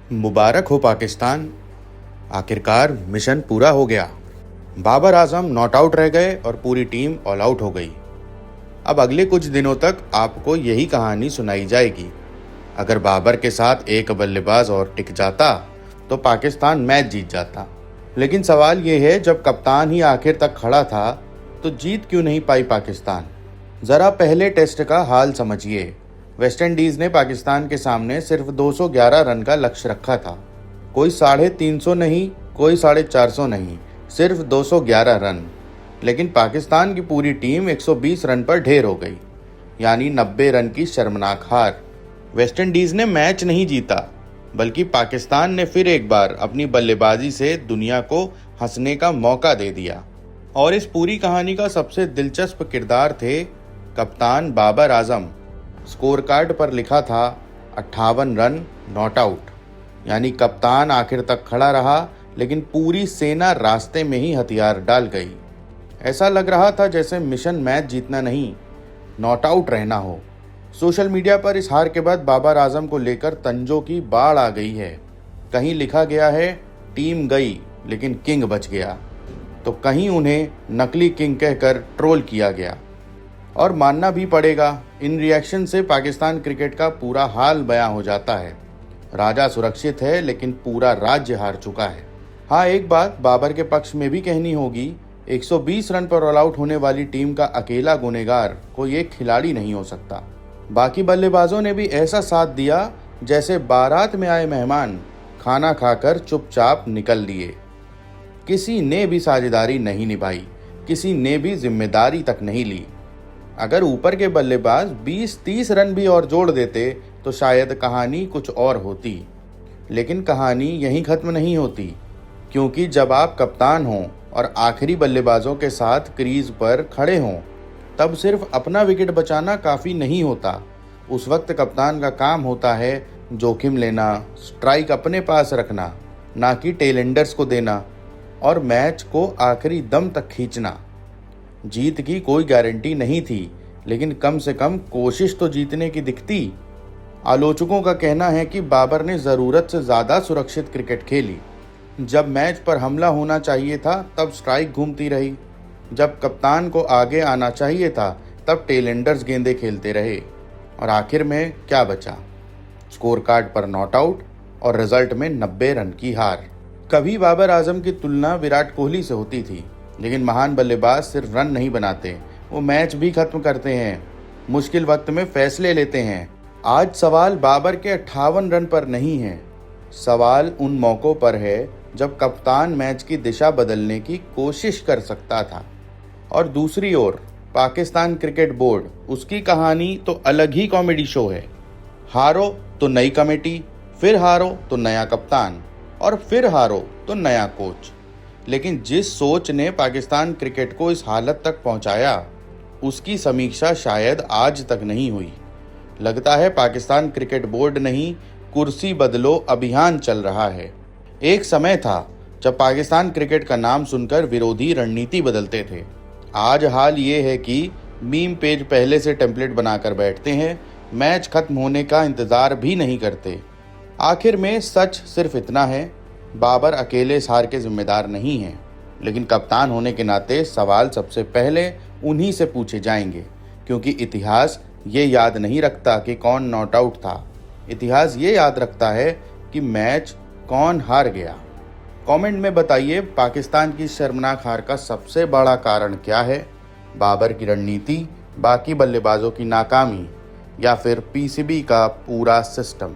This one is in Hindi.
मुबारक हो पाकिस्तान। आखिरकार मिशन पूरा हो गया। बाबर आजम नॉट आउट रह गए और पूरी टीम ऑल आउट हो गई। अब अगले कुछ दिनों तक आपको यही कहानी सुनाई जाएगी। अगर बाबर के साथ एक बल्लेबाज और टिक जाता तो पाकिस्तान मैच जीत जाता। लेकिन सवाल ये है, जब कप्तान ही आखिर तक खड़ा था तो जीत क्यों नहीं पाई पाकिस्तान। जरा पहले टेस्ट का हाल समझिए। वेस्टइंडीज ने पाकिस्तान के सामने सिर्फ 211 रन का लक्ष्य रखा था। कोई 350 नहीं, कोई 450 नहीं, सिर्फ 211 रन। लेकिन पाकिस्तान की पूरी टीम 120 रन पर ढेर हो गई, यानी 90 रन की शर्मनाक हार। वेस्टइंडीज ने मैच नहीं जीता, बल्कि पाकिस्तान ने फिर एक बार अपनी बल्लेबाजी से दुनिया को हंसने का मौका दे दिया। और इस पूरी कहानी का सबसे दिलचस्प किरदार थे कप्तान बाबर आजम। स्कोर कार्ड पर लिखा था 58 रन नॉट आउट, यानी कप्तान आखिर तक खड़ा रहा, लेकिन पूरी सेना रास्ते में ही हथियार डाल गई। ऐसा लग रहा था जैसे मिशन मैच जीतना नहीं, नॉट आउट रहना हो। सोशल मीडिया पर इस हार के बाद बाबर आजम को लेकर तंजों की बाढ़ आ गई है। कहीं लिखा गया है टीम गई लेकिन किंग बच गया, तो कहीं उन्हें नकली किंग कहकर ट्रोल किया गया। और मानना भी पड़ेगा, इन रिएक्शन से पाकिस्तान क्रिकेट का पूरा हाल बयां हो जाता है। राजा सुरक्षित है लेकिन पूरा राज्य हार चुका है। हाँ, एक बात बाबर के पक्ष में भी कहनी होगी, 120 रन पर ऑल आउट होने वाली टीम का अकेला गुनहगार कोई एक खिलाड़ी नहीं हो सकता। बाकी बल्लेबाजों ने भी ऐसा साथ दिया जैसे बारात में आए मेहमान, खाना खाकर चुपचाप निकल लिए। किसी ने भी साझेदारी नहीं निभाई, किसी ने भी जिम्मेदारी तक नहीं ली। अगर ऊपर के बल्लेबाज 20-30 रन भी और जोड़ देते तो शायद कहानी कुछ और होती। लेकिन कहानी यहीं खत्म नहीं होती, क्योंकि जब आप कप्तान हों और आखिरी बल्लेबाजों के साथ क्रीज पर खड़े हों, तब सिर्फ अपना विकेट बचाना काफ़ी नहीं होता। उस वक्त कप्तान का काम होता है जोखिम लेना, स्ट्राइक अपने पास रखना, ना कि टेलेंडर्स को देना, और मैच को आखिरी दम तक खींचना। जीत की कोई गारंटी नहीं थी, लेकिन कम से कम कोशिश तो जीतने की दिखती। आलोचकों का कहना है कि बाबर ने ज़रूरत से ज़्यादा सुरक्षित क्रिकेट खेली। जब मैच पर हमला होना चाहिए था तब स्ट्राइक घूमती रही, जब कप्तान को आगे आना चाहिए था तब टेलेंडर्स गेंदें खेलते रहे, और आखिर में क्या बचा? स्कोर कार्ड पर नॉट आउट और रिजल्ट में 90 रन की हार। कभी बाबर आजम की तुलना विराट कोहली से होती थी, लेकिन महान बल्लेबाज सिर्फ रन नहीं बनाते, वो मैच भी खत्म करते हैं, मुश्किल वक्त में फैसले लेते हैं। आज सवाल बाबर के 58 रन पर नहीं है, सवाल उन मौक़ों पर है जब कप्तान मैच की दिशा बदलने की कोशिश कर सकता था। और दूसरी ओर पाकिस्तान क्रिकेट बोर्ड, उसकी कहानी तो अलग ही कॉमेडी शो है। हारो तो नई कमेटी, फिर हारो तो नया कप्तान, और फिर हारो तो नया कोच। लेकिन जिस सोच ने पाकिस्तान क्रिकेट को इस हालत तक पहुंचाया, उसकी समीक्षा शायद आज तक नहीं हुई। लगता है पाकिस्तान क्रिकेट बोर्ड नहीं, कुर्सी बदलो अभियान चल रहा है। एक समय था जब पाकिस्तान क्रिकेट का नाम सुनकर विरोधी रणनीति बदलते थे। आज हाल ये है कि मीम पेज पहले से टेम्पलेट बनाकर बैठते हैं, मैच खत्म होने का इंतज़ार भी नहीं करते। आखिर में सच सिर्फ इतना है, बाबर अकेले इस हार के जिम्मेदार नहीं हैं, लेकिन कप्तान होने के नाते सवाल सबसे पहले उन्हीं से पूछे जाएंगे, क्योंकि इतिहास ये याद नहीं रखता कि कौन नॉट आउट था, इतिहास ये याद रखता है कि मैच कौन हार गया। कमेंट में बताइए, पाकिस्तान की शर्मनाक हार का सबसे बड़ा कारण क्या है? बाबर की रणनीति, बाकी बल्लेबाजों की नाकामी, या फिर पीसीबी का पूरा सिस्टम?